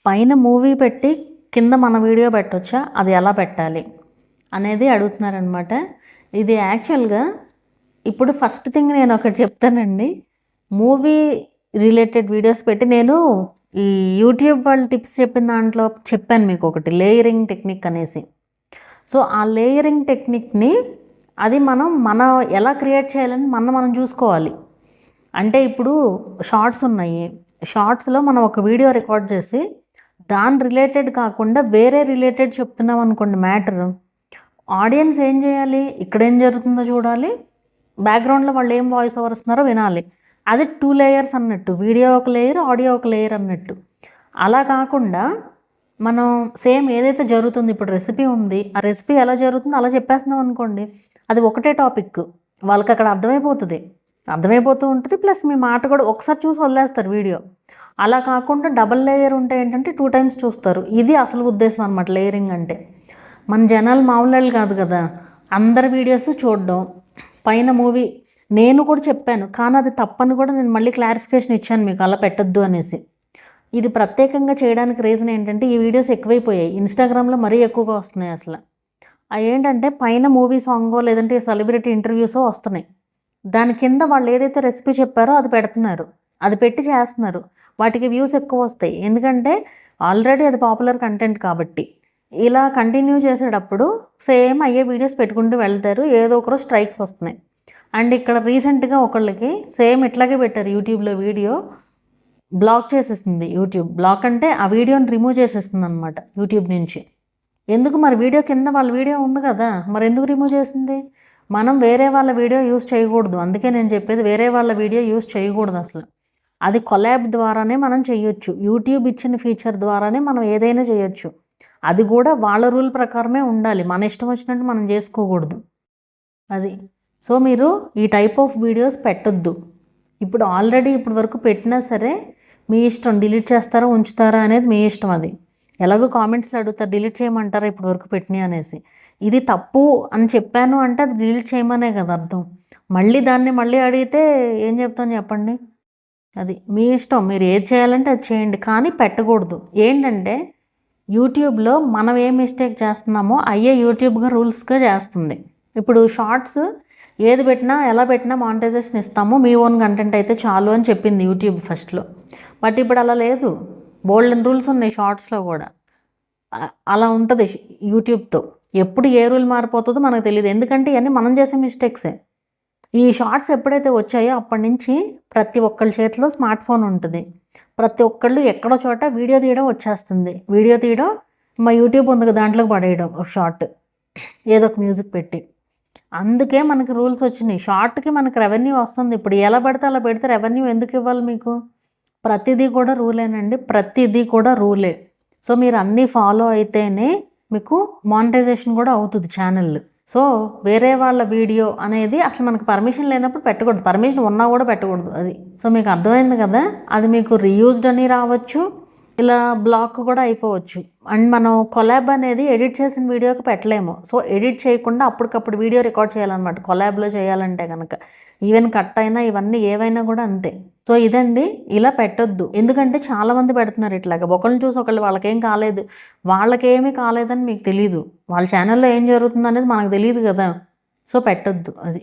పైన మూవీ పెట్టి కింద మన వీడియో పెట్టొచ్చా, అది ఎలా పెట్టాలి అనేది అడుగుతున్నారనమాట. ఇది యాక్చువల్గా ఇప్పుడు ఫస్ట్ థింగ్ నేను ఒకటి చెప్తానండి. మూవీ రిలేటెడ్ వీడియోస్ పెట్టి నేను ఈ యూట్యూబ్ వాళ్ళు టిప్స్ చెప్పిన దాంట్లో చెప్పాను మీకు ఒకటి, లేయరింగ్ టెక్నిక్ అనేసి. సో ఆ లేయరింగ్ టెక్నిక్ని అది మనం ఎలా క్రియేట్ చేయాలని మనం చూసుకోవాలి. అంటే ఇప్పుడు షార్ట్స్ ఉన్నాయి, షార్ట్స్లో మనం ఒక వీడియో రికార్డ్ చేసి దాని రిలేటెడ్ కాకుండా వేరే రిలేటెడ్ చెప్తున్నాం అనుకోండి మ్యాటర్, ఆడియన్స్ ఏం చేయాలి, ఇక్కడ ఏం జరుగుతుందో చూడాలి, బ్యాక్గ్రౌండ్లో వాళ్ళు ఏం వాయిస్ ఓవర్ ఇస్తున్నారో వినాలి. అది 2 లేయర్స్ అన్నట్టు, వీడియో ఒక లేయర్, ఆడియో ఒక లేయర్ అన్నట్టు. అలా కాకుండా మనం సేమ్ ఏదైతే జరుగుతుంది, ఇప్పుడు రెసిపీ ఉంది, ఆ రెసిపీ ఎలా జరుగుతుందో అలా చెప్పేస్తున్నాం అనుకోండి, అది ఒకటే టాపిక్, వాళ్ళకి అక్కడ అర్థమైపోతూ ఉంటుంది. ప్లస్ మీ మాట కూడా ఒకసారి చూసి వదిలేస్తారు వీడియో. అలా కాకుండా డబల్ లేయర్ ఉంటే ఏంటంటే 2 టైమ్స్ చూస్తారు. ఇది అసలు ఉద్దేశం అనమాట లేయరింగ్ అంటే. మన జనాలు మామూలు కాదు కదా, అందరి వీడియోస్ చూడడం, పైన మూవీ. నేను కూడా చెప్పాను, కానీ అది తప్పని కూడా నేను మళ్ళీ క్లారిఫికేషన్ ఇచ్చాను మీకు, అలా పెట్టొద్దు అనేసి. ఇది ప్రత్యేకంగా చేయడానికి రీజన్ ఏంటంటే ఈ వీడియోస్ ఎక్కువైపోయాయి, ఇన్స్టాగ్రామ్లో మరీ ఎక్కువగా వస్తున్నాయి అసలు. అవి ఏంటంటే పైన మూవీ సాంగో లేదంటే సెలబ్రిటీ ఇంటర్వ్యూసో వస్తున్నాయి, దాని కింద వాళ్ళు ఏదైతే రెసిపీ చెప్పారో అది పెడుతున్నారు, అది పెట్టి చేస్తున్నారు. వాటికి వ్యూస్ ఎక్కువ వస్తాయి, ఎందుకంటే ఆల్రెడీ అది పాపులర్ కంటెంట్ కాబట్టి. ఇలా కంటిన్యూ చేసేటప్పుడు సేమ్ అయ్యే వీడియోస్ పెట్టుకుంటూ వెళ్తారు, ఏదో ఒకరు స్ట్రైక్స్ వస్తున్నాయి. అండ్ ఇక్కడ రీసెంట్గా ఒకళ్ళకి సేమ్ ఇట్లాగే పెట్టారు యూట్యూబ్లో వీడియో, బ్లాక్ చేసేస్తుంది యూట్యూబ్. బ్లాక్ అంటే ఆ వీడియోని రిమూవ్ చేసేస్తుంది అనమాట యూట్యూబ్ నుంచి. ఎందుకు మరి, వీడియో కింద వాళ్ళ వీడియో ఉంది కదా, మరి ఎందుకు రిమూవ్ చేసింది? మనం వేరే వాళ్ళ వీడియో యూస్ చేయకూడదు, అందుకే నేను చెప్పేది వేరే వాళ్ళ వీడియో యూస్ చేయకూడదు అసలు. అది కొలాబ్ ద్వారానే మనం చేయొచ్చు, యూట్యూబ్ ఇచ్చిన ఫీచర్ ద్వారానే మనం ఏదైనా చేయొచ్చు. అది కూడా వాళ్ళ రూల్ ప్రకారమే ఉండాలి, మన ఇష్టం వచ్చినట్టు మనం చేసుకోకూడదు అది. సో మీరు ఈ టైప్ ఆఫ్ వీడియోస్ పెట్టొద్దు. ఇప్పుడు ఆల్రెడీ ఇప్పుడు వరకు పెట్టినా సరే మీ ఇష్టం, డిలీట్ చేస్తారా ఉంచుతారా అనేది మీ ఇష్టం. అది ఎలాగో కామెంట్స్లో అడుగుతారు, డిలీట్ చేయమంటారా ఇప్పుడు వరకు పెట్టినా అనేసి. ఇది తప్పు అని చెప్పాను అంటే అది డిలీట్ చేయమనే కదా అర్థం. మళ్ళీ అడిగితే ఏం చెప్తాను చెప్పండి. అది మీ ఇష్టం, మీరు ఏది చేయాలంటే అది చేయండి, కానీ పెట్టకూడదు. ఏంటంటే యూట్యూబ్లో మనం ఏ మిస్టేక్ చేస్తున్నామో అయ్యే యూట్యూబ్గా రూల్స్గా చేస్తుంది. ఇప్పుడు షార్ట్స్ ఏది పెట్టినా ఎలా పెట్టినా మానిటైజేషన్ ఇస్తాము, మీ ఓన్ కంటెంట్ అయితే చాలు అని చెప్పింది యూట్యూబ్ ఫస్ట్లో. బట్ ఇప్పుడు అలా లేదు, బోల్డెన్ రూల్స్ ఉన్నాయి షార్ట్స్లో కూడా. అలా ఉంటుంది యూట్యూబ్తో. ఎప్పుడు ఏ రూల్ మారిపోతుందో మనకు తెలియదు, ఎందుకంటే ఇవన్నీ మనం చేసే మిస్టేక్సే. ఈ షార్ట్స్ ఎప్పుడైతే వచ్చాయో అప్పటి నుంచి ప్రతి ఒక్కళ్ళ చేతిలో స్మార్ట్ ఫోన్ ఉంటుంది, ప్రతి ఒక్కళ్ళు ఎక్కడో చోట వీడియో తీయడం వచ్చేస్తుంది. వీడియో తీయడం, మా యూట్యూబ్ ఉంది కదా దాంట్లోకి పడేయడం ఒక షార్ట్, ఏదో ఒక మ్యూజిక్ పెట్టి. అందుకే మనకి రూల్స్ వచ్చినాయి. షార్ట్కి మనకి రెవెన్యూ వస్తుంది. ఇప్పుడు ఎలా పడితే అలా పెడితే రెవెన్యూ ఎందుకు ఇవ్వాలి మీకు? ప్రతిదీ కూడా రూలేనండి, ప్రతిదీ కూడా రూలే. సో మీరు అన్నీ ఫాలో అయితేనే మీకు మానిటైజేషన్ కూడా అవుతుంది ఛానల్. సో వేరే వాళ్ళ వీడియో అనేది అసలు మనకు పర్మిషన్ లేనప్పుడు పెట్టకూడదు, పర్మిషన్ ఉన్నా కూడా పెట్టకూడదు అది. సో మీకు అర్థమైంది కదా, అది మీకు రీయూజ్డ్ అని రావచ్చు, ఇలా బ్లాక్ కూడా అయిపోవచ్చు. అండ్ మనం కొలాబ్ అనేది ఎడిట్ చేసిన వీడియోకి పెట్టలేము. సో ఎడిట్ చేయకుండా అప్పటికప్పుడు వీడియో రికార్డ్ చేయాలన్నమాట కొలాబ్లో చేయాలంటే కనుక. ఈవెన్ కట్ అయినా ఇవన్నీ ఏవైనా కూడా అంతే. సో ఇదండి, ఇలా పెట్టొద్దు. ఎందుకంటే చాలామంది పెడుతున్నారు ఇట్లాగా, ఒకళ్ళని చూసి ఒకళ్ళు వాళ్ళకేమీ కాలేదని మీకు తెలీదు, వాళ్ళ ఛానల్లో ఏం జరుగుతుంది అనేది మనకు తెలియదు కదా. సో పెట్టొద్దు అది.